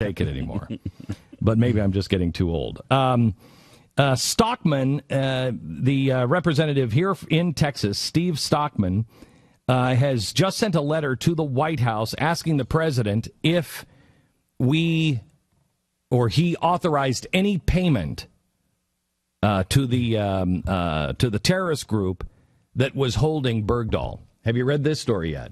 take it anymore. But maybe I'm just getting too old. Stockman, the representative here in Texas, Steve Stockman, has just sent a letter to the White House asking the president if he authorized any payment to the terrorist group that was holding Bergdahl. Have you read this story yet?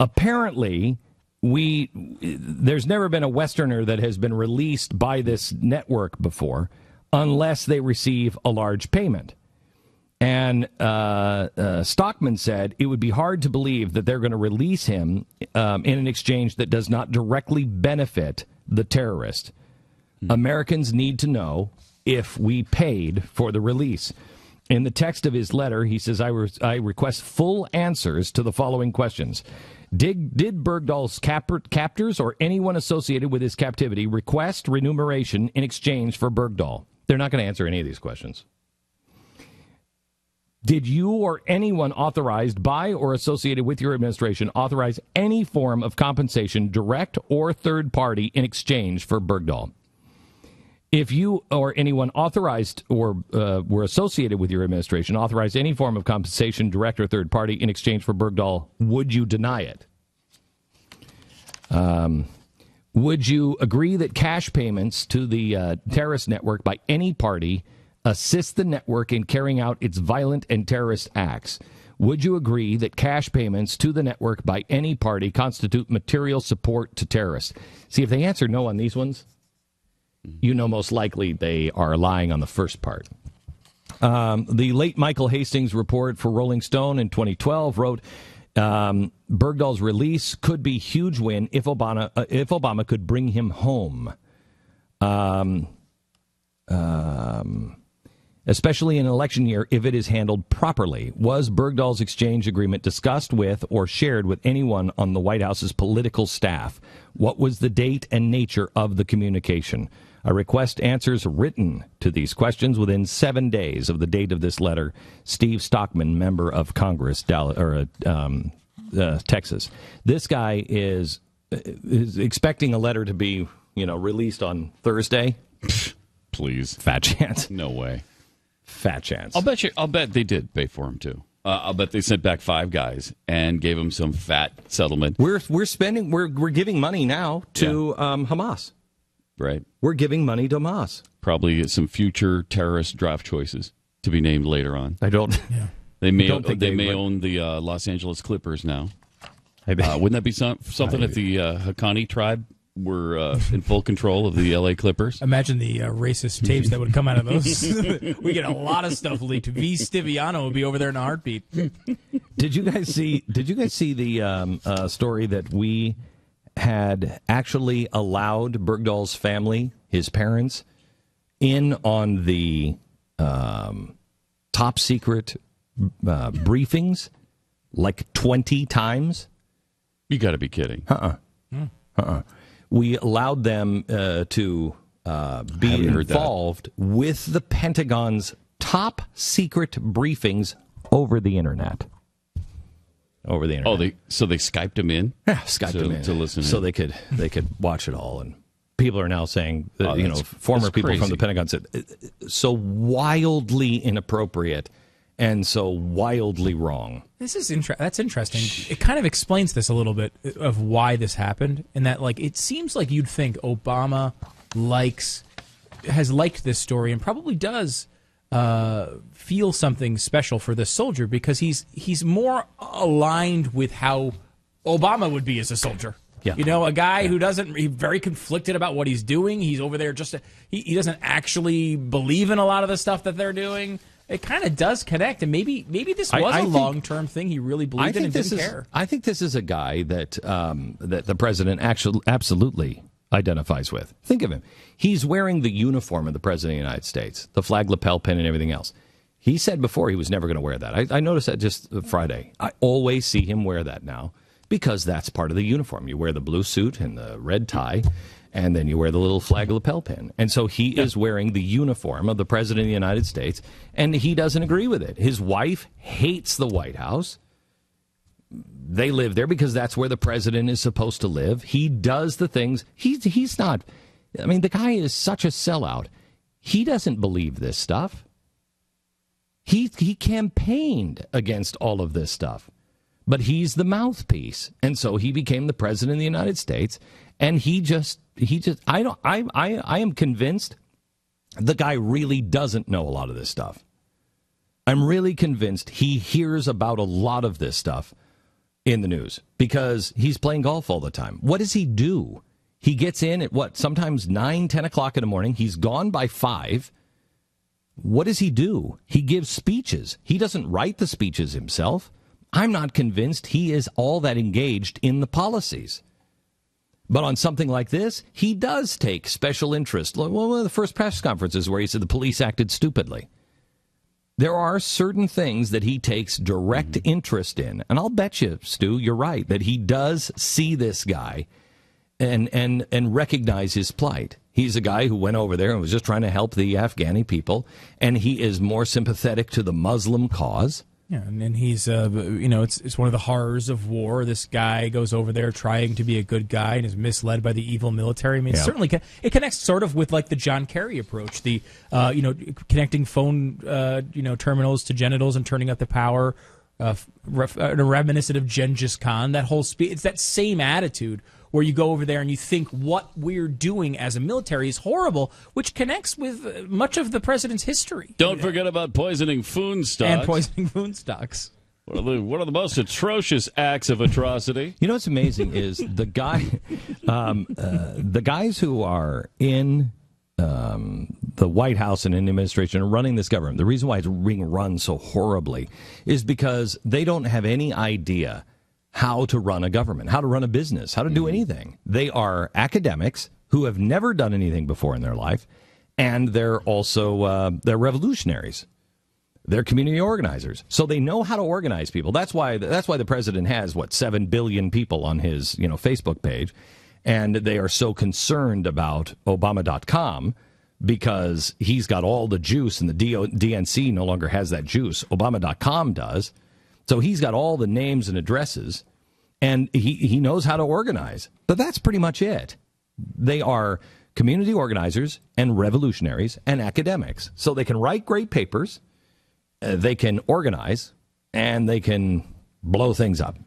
Apparently, there's never been a Westerner that has been released by this network before unless they receive a large payment. And Stockman said it would be hard to believe that they're going to release him in an exchange that does not directly benefit the terrorist. Americans need to know if we paid for the release. In the text of his letter, he says, I request full answers to the following questions. Did Bergdahl's captors or anyone associated with his captivity request remuneration in exchange for Bergdahl? They're not going to answer any of these questions. Did you or anyone authorized by or associated with your administration authorize any form of compensation, direct or third party, in exchange for Bergdahl? If you or anyone authorized or were associated with your administration authorized any form of compensation, direct or third party, in exchange for Bergdahl, would you deny it? Would you agree that cash payments to the terrorist network by any party assist the network in carrying out its violent and terrorist acts? Would you agree that cash payments to the network by any party constitute material support to terrorists? See, if they answer no on these ones, you know most likely they are lying on the first part. The late Michael Hastings report for Rolling Stone in 2012 wrote, Bergdahl's release could be huge win if Obama could bring him home. Especially in an election year, if it is handled properly. Was Bergdahl's exchange agreement discussed with or shared with anyone on the White House's political staff? What was the date and nature of the communication? I request answers written to these questions within 7 days of the date of this letter. Steve Stockman, member of Congress, Texas. This guy is expecting a letter to be, released on Thursday. Please. Fat chance. No way. Fat chance. I'll bet they did pay for him too. I'll bet they sent back 5 guys and gave him some fat settlement. We're giving money now to Hamas. Right. We're giving money to Hamas. Probably some future terrorist draft choices to be named later on. I don't. Yeah. They may own the Los Angeles Clippers now. Wouldn't that be something if the Haqqani tribe were in full control of the L.A. Clippers? Imagine the racist tapes that would come out of those. We get a lot of stuff leaked. V. Stiviano would be over there in a heartbeat. Did you guys see the story that we had actually allowed Bergdahl's family, his parents, in on the top secret briefings like 20 times? You got to be kidding. We allowed them to be involved with the Pentagon's top secret briefings over the internet. Oh, they Skyped him in? Yeah, Skyped him in to listen so in. they could watch it all. And people are now saying that, former people crazy. from the Pentagon said so wildly inappropriate and so wildly wrong. This is that's interesting. It kind of explains this a little bit of why this happened, and that it seems like you'd think Obama has liked this story and probably does feel something special for this soldier because he's more aligned with how Obama would be as a soldier. Yeah. A guy who he's very conflicted about what he's doing. He's over there he doesn't actually believe in a lot of the stuff that they're doing. It kind of does connect, and maybe this was a long-term thing he really believed in and didn't care. I think this is a guy that the president actually absolutely identifies with. Think of him. He's wearing the uniform of the president of the United States, the flag lapel pin and everything else. He said before he was never going to wear that. I noticed that just Friday. I always see him wear that now because that's part of the uniform. You wear the blue suit and the red tie, and then you wear the little flag lapel pin. And so he is wearing the uniform of the President of the United States, and he doesn't agree with it. His wife hates the White House. they live there because that's where the president is supposed to live. He does the things. He's not. I mean, the guy is such a sellout. He doesn't believe this stuff. He campaigned against all of this stuff, but he's the mouthpiece, and so he became the president of the United States. And I am convinced the guy really doesn't know a lot of this stuff. I'm really convinced he hears about a lot of this stuff in the news because he's playing golf all the time. What does he do? He gets in at sometimes 9, 10 o'clock in the morning. He's gone by 5. What does he do? He gives speeches. He doesn't write the speeches himself. I'm not convinced he is all that engaged in the policies. But on something like this, he does take special interest. Well, one of the first press conferences where he said the police acted stupidly. There are certain things that he takes direct interest in. And I'll bet you, Stu, you're right, that he does see this guy and recognize his plight. He's a guy who went over there and was just trying to help the Afghani people, and he is more sympathetic to the Muslim cause. Yeah, and he's, it's one of the horrors of war. This guy goes over there trying to be a good guy and is misled by the evil military. I mean, certainly it connects sort of with like the John Kerry approach, the, connecting phone, terminals to genitals and turning up the power, reminiscent of Genghis Khan. That whole it's that same attitude where you go over there and you think what we're doing as a military is horrible, which connects with much of the president's history. Don't forget about poisoning food stocks. And poisoning food stocks. One of the most atrocious acts of atrocity. You know what's amazing is the guys who are in the White House and in the administration and running this government. The reason why it's being run so horribly is because they don't have any idea how to run a government, how to run a business, how to do anything. They are academics who have never done anything before in their life, and they're also they're revolutionaries. They're community organizers, so they know how to organize people. That's why the president has 7 billion people on his Facebook page, and they are so concerned about Obama.com because he's got all the juice, and the DNC no longer has that juice. Obama.com does. So he's got all the names and addresses, and he knows how to organize. But that's pretty much it. They are community organizers and revolutionaries and academics. So they can write great papers, they can organize, and they can blow things up.